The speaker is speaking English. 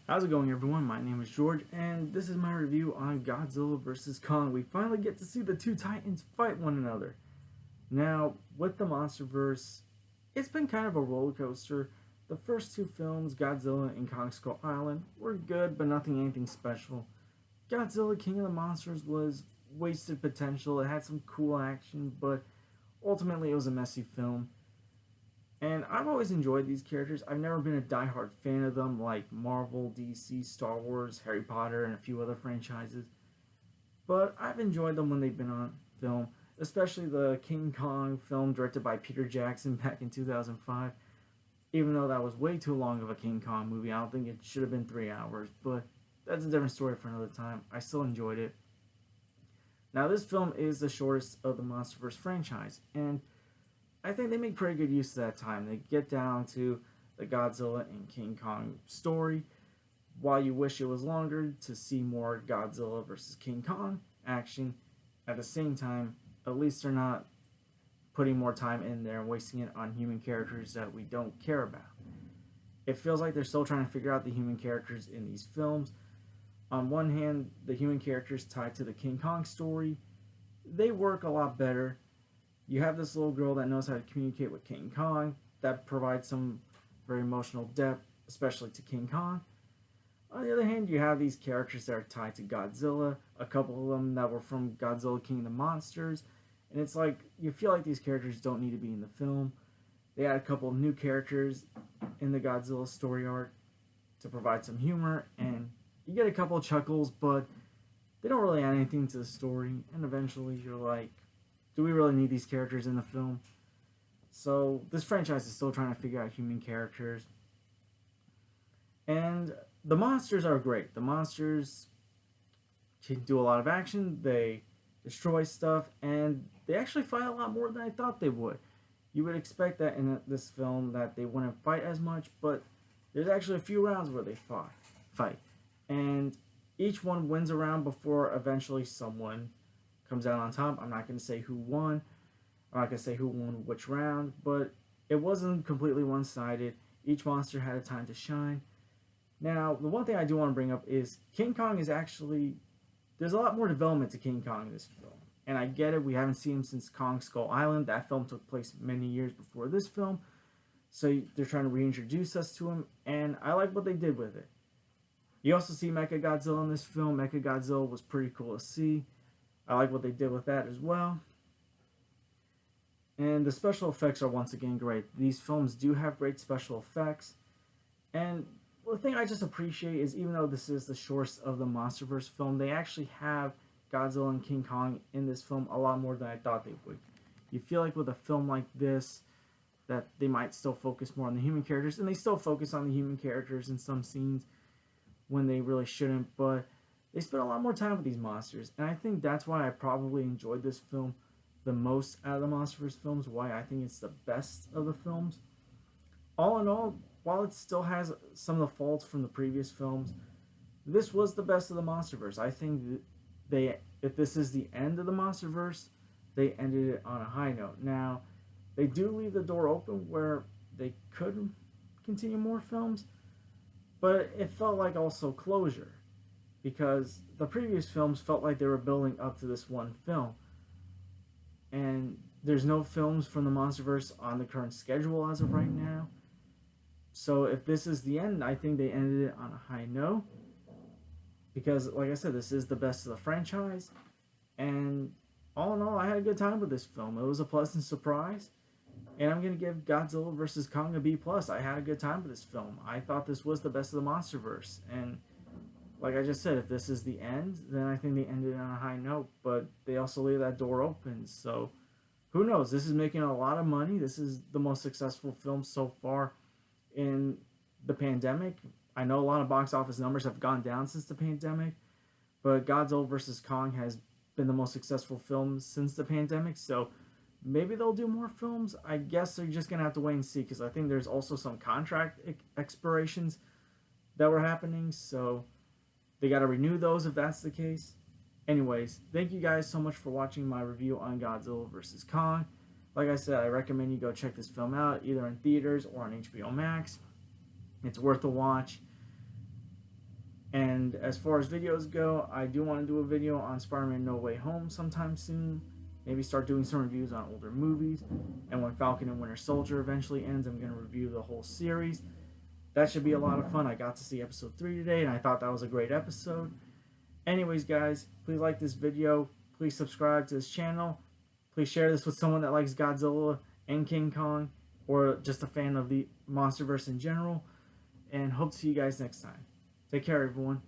How's it going, everyone? My name is George, and this is my review on Godzilla vs. Kong. We finally get to see the two titans fight one another. Now, with the MonsterVerse, it's been kind of a roller coaster. The first two films, Godzilla and Kong Skull Island, were good, but anything special. Godzilla King of the Monsters was wasted potential. It had some cool action, but ultimately it was a messy film. And I've always enjoyed these characters. I've never been a diehard fan of them like Marvel, DC, Star Wars, Harry Potter, and a few other franchises. But I've enjoyed them when they've been on film, especially the King Kong film directed by Peter Jackson back in 2005. Even though that was way too long of a King Kong movie, I don't think it should have been 3 hours, but that's a different story for another time. I still enjoyed it. Now, this film is the shortest of the MonsterVerse franchise, and I think they make pretty good use of that time. They get down to the Godzilla and King Kong story. While you wish it was longer to see more Godzilla versus King Kong action, at the same time, at least they're not putting more time in there and wasting it on human characters that we don't care about. It feels like they're still trying to figure out the human characters in these films. On one hand, the human characters tied to the King Kong story, they work a lot better. You have this little girl that knows how to communicate with King Kong, that provides some very emotional depth, especially to King Kong. On the other hand, you have these characters that are tied to Godzilla, a couple of them that were from Godzilla King of the Monsters, and it's like you feel like these characters don't need to be in the film. They add a couple of new characters in the Godzilla story arc to provide some humor, and you get a couple of chuckles, but they don't really add anything to the story, and eventually you're like, do we really need these characters in the film? So this franchise is still trying to figure out human characters. And the monsters are great. The monsters can do a lot of action, they destroy stuff, and they actually fight a lot more than I thought they would. You would expect that in this film that they wouldn't fight as much, but there's actually a few rounds where they fight. And each one wins a round before eventually someone comes out on top. I'm not going to say who won. I'm not going to say who won which round, but it wasn't completely one-sided. Each monster had a time to shine. Now, the one thing I do want to bring up is King Kong is actually... There's a lot more development to King Kong in this film. And I get it, we haven't seen him since Kong Skull Island. That film took place many years before this film. So they're trying to reintroduce us to him, and I like what they did with it. You also see Mechagodzilla in this film. Mechagodzilla was pretty cool to see. I like what they did with that as well. And the special effects are once again great. These films do have great special effects. And the thing I just appreciate is even though this is the shortest of the MonsterVerse film, they actually have Godzilla and King Kong in this film a lot more than I thought they would. You feel like with a film like this that they might still focus more on the human characters, and they still focus on the human characters in some scenes when they really shouldn't, but they spent a lot more time with these monsters, and I think that's why I probably enjoyed this film the most out of the MonsterVerse films, why I think it's the best of the films. All in all, while it still has some of the faults from the previous films, this was the best of the MonsterVerse. I think if this is the end of the MonsterVerse, they ended it on a high note. Now, they do leave the door open where they could continue more films, but it felt like also closure, because the previous films felt like they were building up to this one film. And there's no films from the MonsterVerse on the current schedule as of right now. So if this is the end, I think they ended it on a high note. Because, like I said, this is the best of the franchise. And all in all, I had a good time with this film. It was a pleasant surprise. And I'm going to give Godzilla vs. Kong a B+. I had a good time with this film. I thought this was the best of the MonsterVerse. And like I just said, if this is the end, then I think they ended on a high note. But they also leave that door open. So who knows? This is making a lot of money. This is the most successful film so far in the pandemic. I know a lot of box office numbers have gone down since the pandemic, but Godzilla vs. Kong has been the most successful film since the pandemic. So maybe they'll do more films. I guess they're just going to have to wait and see, because I think there's also some contract expirations that were happening. So they got to renew those if that's the case. Anyways, thank you guys so much for watching my review on Godzilla vs. Kong. Like I said, I recommend you go check this film out, either in theaters or on HBO Max. It's worth a watch. And as far as videos go, I do want to do a video on Spider-Man No Way Home sometime soon. Maybe start doing some reviews on older movies. And when Falcon and Winter Soldier eventually ends, I'm going to review the whole series. That should be a lot of fun. I got to see episode 3 today, and I thought that was a great episode. Anyways, guys, please like this video. Please subscribe to this channel. Please share this with someone that likes Godzilla and King Kong, or just a fan of the MonsterVerse in general. And hope to see you guys next time. Take care, everyone.